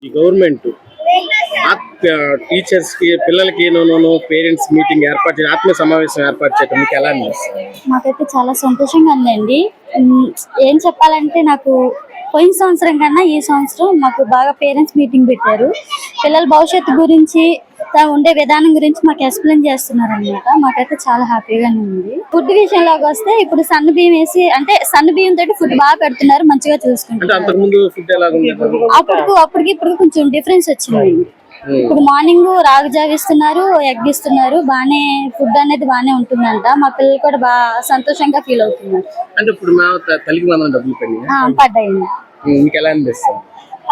ఈ government teachers కి పిల్లలకి పేరెంట్స్ మీటింగ్ ఏర్పాటు చేయడం, ఆత్మీయ సమావేశం ఏర్పాటు చేయడం మీకు ఎలా అనిపిస్తుంది? మాకైతే చాలా సంతోషంగా ఉందండి. ఏం చెప్పాలంటే నాకు పోయిన సంవత్సరం కన్నా ఈ సంవత్సరం మాకు బాగా పేరెంట్స్ మీటింగ్ పెట్టారు. పిల్లల భవిష్యత్తు గురించి ఉండే విధానం గురించి మాకు ఎక్స్ప్లెయిన్ చేస్తున్నారు అనమాట. మాకైతే చాలా హ్యాపీగానే ఉంది. ఫుడ్ విషయంలోకి వస్తే ఇప్పుడు సన్న బియ్యం వేసి అంటే సన్న బియ్యం తోటి ఫుడ్ బాగా పెడుతున్నారు, మంచిగా చూసుకుంటారు. అప్పటికి ఇప్పుడు కొంచెం డిఫరెన్స్ వచ్చింది. ఇప్పుడు మార్నింగ్ రాగి జావ ఇస్తున్నారు, ఎగ్ ఇస్తున్నారు. బానే ఫుడ్ అనేది బానే ఉంటుందంట. మా పిల్లలు కూడా బాగా సంతోషంగా ఫీల్ అవుతున్నారు.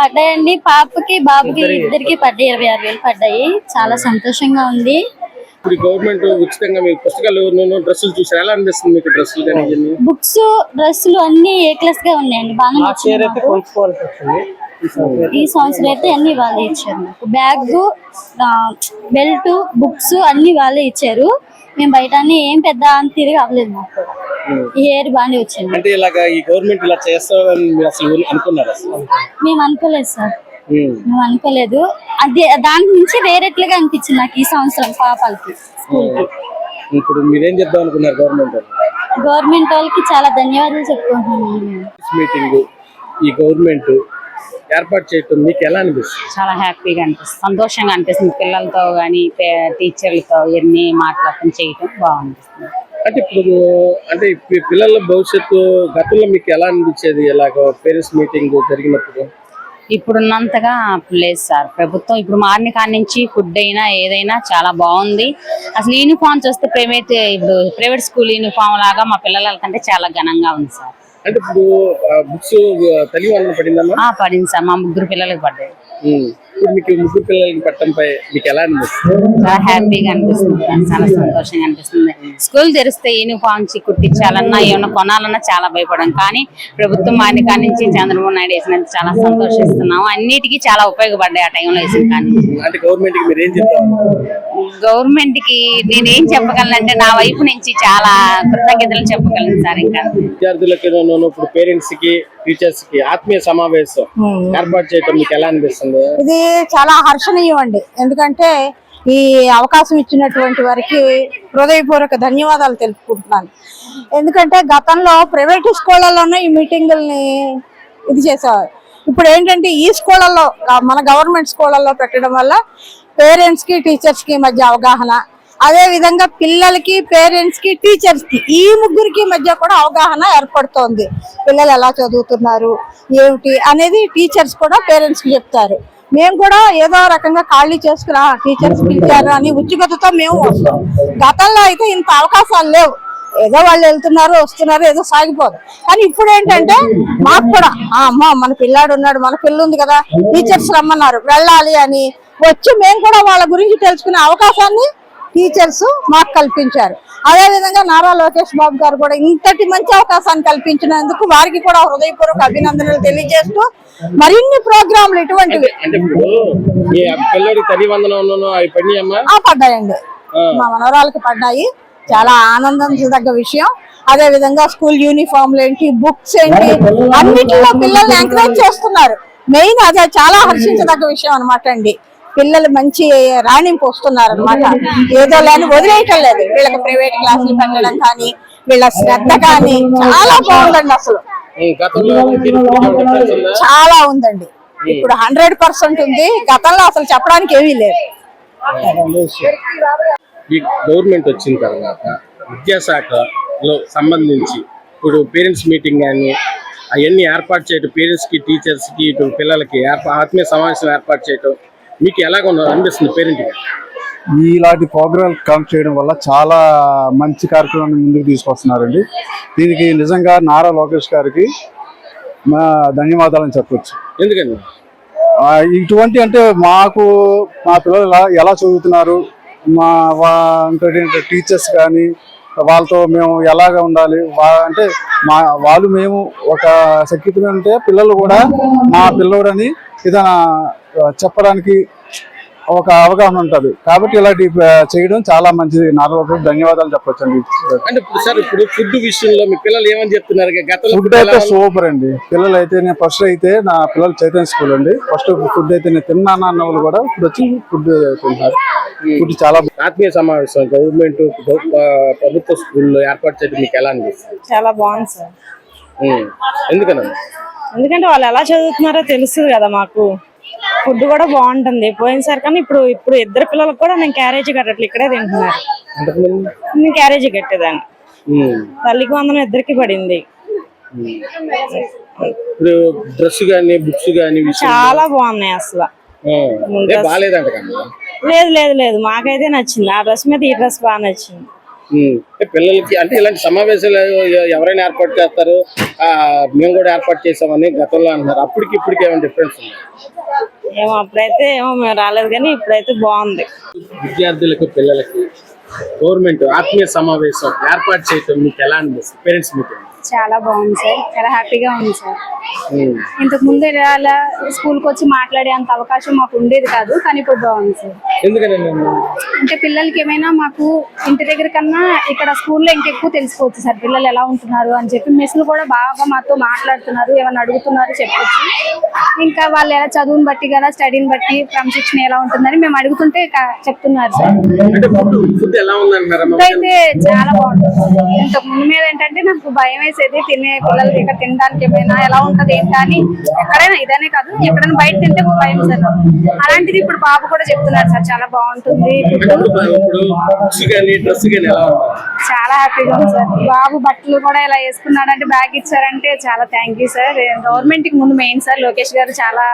పడ్డాయండి. పాపకి బాబుకి ఇద్దరికి పడ్డాయి. 26,000 పడ్డాయి. చాలా సంతోషంగా ఉంది. గవర్నమెంట్ ఉచితంగా మీకు పుస్తకాలు డ్రెస్సులు చూసారు, ఎలా అనిపిస్తుంది మీకు? డ్రెస్సులు బుక్స్ డ్రెస్సులు అన్ని ఏ క్లాస్ గా ఉన్నాయండి. బాగా ఈ సంవత్సరం అయితే అన్ని వాళ్ళే ఇచ్చారు. నాకు బ్యాగ్, బెల్ట్, బుక్స్ అన్ని వాళ్ళే ఇచ్చారు. మేము బయట ఏం పెద్ద అని తిరిగి అవ్వలేదు. మాకు ఈ ఇయర్ బాగానే వచ్చింది. అంటే ఇలాగా ఈ గవర్నమెంట్ ఇలా చేస్తారని మీరు అసలు అనుకున్నారా? మేము అనుకోలేదు సార్, మేము అనుకోలేదు. అది దాని నుంచి వేరేట్లుగా అనిపించింది నాకు ఈ సంవత్సరం పాపాలకి స్కూల్కి. ఇప్పుడు మీరేం చెప్దాం అనుకున్నారు గవర్నమెంట్ వాళ్ళకి? చాలా ధన్యవాదాలు చెప్పుకుంటున్నాను. మీటింగ్ ఈ గవర్నమెంట్ ఏర్పాటు చేయటం మీకు ఎలా అనిపిస్తుంది? చాలా హ్యాపీగా అనిపిస్తుంది, సంతోషంగా అనిపిస్తుంది. పిల్లలతో కానీ టీచర్లతో ఇవన్నీ మాట్లాడటం చేయటం బాగుంటుంది. అంటే పిల్లల భవిష్యత్తు గతంలో మీకు ఎలా అనిపించేది ఇలాగ పేరెంట్స్ మీటింగ్ జరిగినప్పుడు? ఇప్పుడున్నంతగా లేదు సార్. ప్రభుత్వం ఇప్పుడు మారిన కాడి నుంచి ఫుడ్ అయినా ఏదైనా చాలా బాగుంది. అసలు యూనిఫామ్స్ వస్తే ప్రైవేట్ స్కూల్ యూనిఫామ్ లాగా మా పిల్లల కంటే చాలా ఘనంగా ఉంది సార్. అంటే ఇప్పుడు బుక్స్ తల్లి వాళ్ళని పడిందమ్మా? పడింది సార్, మా 3 పిల్లలకి పడ్డాయి. మీకు 3 పిల్లలకి పట్టడంపై మీకు ఎలా అనిపిస్తుంది? చాలా హ్యాపీగా అనిపిస్తుంది, చాలా సంతోషంగా అనిపిస్తుంది. స్కూల్ తెరిస్తే యూనిఫామ్స్ కుట్టించాలన్నా ఏమన్నా కొనాలన్నా చాలా భయపడం. కానీ ప్రభుత్వం మారిన కాడి నుంచి చంద్రబాబు నాయుడు వేసినందుకు చాలా సంతోషిస్తున్నాము. అన్నిటికీ చాలా ఉపయోగపడ్డాయి ఆ టైంలో వేసిన కానీ. అంటే గవర్నమెంట్ కి మీరు ఏం చెప్తారు? గవర్నమెంట్ కి నేనేం చెప్పగలనంటే నా వైపు నుంచి చాలా కృతజ్ఞతలు చెప్పగలను సార్. ఇంకా విద్యార్థులకి ఇప్పుడు పేరెంట్స్ కి టీచర్స్ కి ఆత్మీయ సమావేశం ఏర్పాటు చేయడం మీకు ఎలా అనిపిస్తుంది? ఇది చాలా హర్షణీయం అండి. ఎందుకంటే ఈ అవకాశం ఇచ్చినటువంటి వారికి హృదయపూర్వక ధన్యవాదాలు తెలుపుకుంటున్నాను. ఎందుకంటే గతంలో ప్రైవేట్ స్కూళ్ళలోనే ఈ మీటింగుల్ని ఇది చేసేవారు. ఇప్పుడు ఏంటంటే ఈ స్కూళ్ళల్లో, మన గవర్నమెంట్ స్కూళ్ళల్లో పెట్టడం వల్ల పేరెంట్స్ కి టీచర్స్ కి మధ్య అవగాహన, అదే విధంగా పిల్లలకి పేరెంట్స్ కి టీచర్స్ కి ఈ ముగ్గురికి మధ్య కూడా అవగాహన ఏర్పడుతోంది. పిల్లలు ఎలా చదువుతున్నారు ఏమిటి అనేది టీచర్స్ కూడా పేరెంట్స్ కి చెప్తారు. మేము కూడా ఏదో రకంగా ఖాళీ చేసుకురా టీచర్స్ పిలిచారు అని ఉత్సుకతతో మేము వస్తాం. గతంలో అయితే ఇంత అవకాశాలు లేవు. ఏదో వాళ్ళు వెళ్తున్నారు వస్తున్నారు, ఏదో సాగిపోదు. కానీ ఇప్పుడు ఏంటంటే మాకు కూడా అమ్మా మన పిల్లాడు ఉన్నాడు, మన పిల్ల ఉంది కదా, టీచర్స్ రమ్మన్నారు వెళ్ళాలి అని వచ్చి మేము కూడా వాళ్ళ గురించి తెలుసుకునే అవకాశాన్ని టీచర్స్ మాకు కల్పించారు. అదే విధంగా నారా లోకేష్ బాబు గారు కూడా ఇంతటి మంచి అవకాశాన్ని కల్పించినందుకు వారికి కూడా హృదయపూర్వక అభినందనలు తెలియజేస్తూ మరిన్ని ప్రోగ్రాంలు ఇటువంటివి పడ్డాయండి. మా మనవరాలకి పడ్డాయి. చాలా ఆనందించదగ్గ విషయం. అదే విధంగా స్కూల్ యూనిఫామ్లు ఏంటి, బుక్స్ ఏంటి, అన్నిటిలో పిల్లల్ని ఎంకరేజ్ చేస్తున్నారు. మెయిన్ అదే చాలా హర్షించదగ్గ విషయం అనమాట అండి. పిల్లలు మంచి రాణింపు వస్తున్నారు అనమాట. ఏదో లేని వదిలేయటం లేదు. వీళ్ళకి ప్రైవేట్ క్లాసులు పెట్టడం కానీ, వీళ్ళ శ్రద్ధ కానీ చాలా బాగుందండి. అసలు చాలా ఉందండి. ఇప్పుడు 100% ఉంది. గతంలో అసలు చెప్పడానికి ఏమీ లేదు. ఈ గవర్నమెంట్ వచ్చిన తర్వాత విద్యాశాఖలో సంబంధించి ఇప్పుడు పేరెంట్స్ మీటింగ్ కానీ అవన్నీ ఏర్పాటు చేయటం, పేరెంట్స్ కి టీచర్స్ కి ఇటు పిల్లలకి ఆత్మీయ సమావేశం ఏర్పాటు చేయటం మీకు ఎలాగ అనిపిస్తుంది? పేరెంట్ ఇలాంటి ప్రోగ్రాం కండక్ట్ చేయడం వల్ల చాలా మంచి కార్యక్రమాన్ని ముందుకు తీసుకొస్తున్నారండి. దీనికి నిజంగా నారా లోకేష్ గారికి మా ధన్యవాదాలని చెప్పొచ్చు. ఎందుకండి ఇటువంటి అంటే మా పిల్లలు ఎలా చదువుతున్నారు, టీచర్స్ కానీ వాళ్ళతో మేము ఎలాగ ఉండాలి అంటే వాళ్ళు మేము ఒక శక్తి ఉంటే పిల్లలు కూడా మా పిల్లోడని ఏదైనా చెప్పడానికి ఒక అవగాహన ఉంటది. కాబట్టి ఇలాంటి చేయడం చాలా మంచిది. నారా లోకేష్ ధన్యవాదాలు చెప్పొచ్చండి. అంటే ఇప్పుడు సార్ ఇప్పుడు ఫుడ్ విషయంలో మీ పిల్లలు ఏమని చెప్తున్నారు? గతంలో ఫుడ్ అయితే సూపర్ అండి. పిల్లలు అయితే నేను ఫస్ట్ అయితే నా పిల్లలు చైతన్య స్కూల్ అండి. ఫస్ట్ ఫుడ్ అయితే నేను తిన్నాను అన్న వాళ్ళు కూడా ఇప్పుడు వచ్చి ఫుడ్ తింటారు. ఫుడ్ చాలా ఆత్మీయ సమావేశం గవర్నమెంట్ ప్రభుత్వ స్కూల్లో ఏర్పాటు చేయడం మీకు ఎలా అనిపిస్తుంది? చాలా బాగుంది సార్. ఎందుకన్నా? ఎందుకంటే వాళ్ళు ఎలా చదువుతున్నారో తెలుస్తుంది కదా మాకు. ఫుడ్ కూడా బాగుంటుంది పోయినసారి కానీ ఇప్పుడు ఇద్దరు పిల్లలకు కూడా నేను క్యారేజీ కట్టట్లు ఇక్కడే తింటున్నారు. నేను క్యారేజీ కట్టేదాన్ని. తల్లికి వందనం ఇద్దరికి పడింది. ఇప్పుడు డ్రెస్ గానీ బుక్స్ గానీ చాలా బాగున్నాయి అసలు. బాగాలేదంట. లేదు లేదు లేదు మాకైతే నచ్చింది. ఆ డ్రెస్ మీద ఈ డ్రెస్ బాగా నచ్చింది. పిల్లలకి అంటే ఇలాంటి సమావేశాలు ఎవరైనా ఏర్పాటు చేస్తారు, మేము కూడా ఏర్పాటు చేసామని గతంలో అంటున్నారు. అప్పటికి ఇప్పటికి ఏమైనా డిఫరెన్స్ ఉంది? ఏమో అప్పుడైతే మేము రాలేదు కానీ ఇప్పుడైతే బాగుంది. విద్యార్థులకు పిల్లలకి గవర్నమెంట్ ఆత్మీయ సమావేశం ఏర్పాటు చేయటం మీకు ఎలా అనిపిస్తుంది? పేరెంట్స్ మీటింగ్ చాలా బాగుంది సార్, చాలా హ్యాపీగా ఉంది సార్. ఇంతకు ముందు ఇలా స్కూల్కి వచ్చి మాట్లాడే అంత అవకాశం మాకు ఉండేది కాదు, కానీ ఇప్పుడు బాగుంది సార్. ఎందుకని అంటే పిల్లలకి ఏమైనా మాకు ఇంటి దగ్గర కన్నా ఇక్కడ స్కూల్లో ఇంకెక్కువ తెలిసిపోవచ్చు సార్ పిల్లలు ఎలా ఉంటున్నారు అని చెప్పి. మిస్లు కూడా బాగా మాతో మాట్లాడుతున్నారు, ఏమైనా అడుగుతున్నారు చెప్పొచ్చు. ఇంకా వాళ్ళు ఎలా చదువుని బట్టి కదా స్టడీని బట్టి క్రమశిక్షణ ఎలా ఉంటుందని మేము అడుగుతుంటే చెప్తున్నారు సార్. అయితే చాలా బాగుంటుంది. ఇంతకు ముందు మీద ఏంటంటే నాకు భయం వేసేది, తినే పిల్లలకి ఇక్కడ తినడానికి ఏమైనా ఎలా ఉంటది ఏంటా అని. ఎక్కడైనా ఇదనే కాదు, ఎక్కడైనా బయట తింటే భయం సార్. అలాంటిది ఇప్పుడు బాబు కూడా చెప్తున్నారు సార్ చాలా బాగుంటుంది చాలా హ్యాపీగా ఉంది సార్. బాబు బట్టలు కూడా ఇలా వేసుకున్నాడంటే బ్యాగ్ ఇచ్చారంటే చాలా థ్యాంక్ యూ సార్. గవర్నమెంట్ కి ముందు మెయిన్ సార్ లోకేష్ గారు చాలా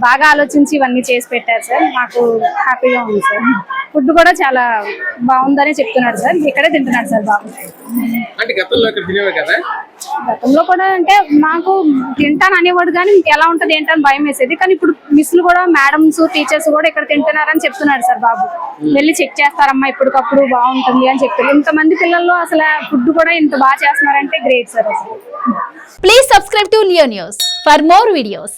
బాగా ఆలోచించి ఇవన్నీ చేసి పెట్టారు సార్. మాకు హ్యాపీగా ఉంది సార్. ఫుడ్ కూడా చాలా బాగుందని చెప్తున్నాడు సార్. ఇక్కడే తింటున్నాడు సార్ బాబు. గతంలో కూడా అంటే మాకు తింటాను అనేవాడు కానీ ఎలా ఉంటది ఏంటని భయం వేసేది. కానీ ఇప్పుడు మిస్లు కూడా మేడమ్స్ టీచర్స్ కూడా ఇక్కడ తింటున్నారని చెప్తున్నాడు సార్ బాబు. వెళ్ళి చెక్ చేస్తారమ్మా ఇప్పటికప్పుడు బాగుంటుంది అని చెప్తారు. ఇంతమంది పిల్లల్లో అసలు ఫుడ్ కూడా ఇంత బాగా చేస్తున్నారంటే గ్రేట్ సార్ అసలు. Please subscribe to Leo news for more videos.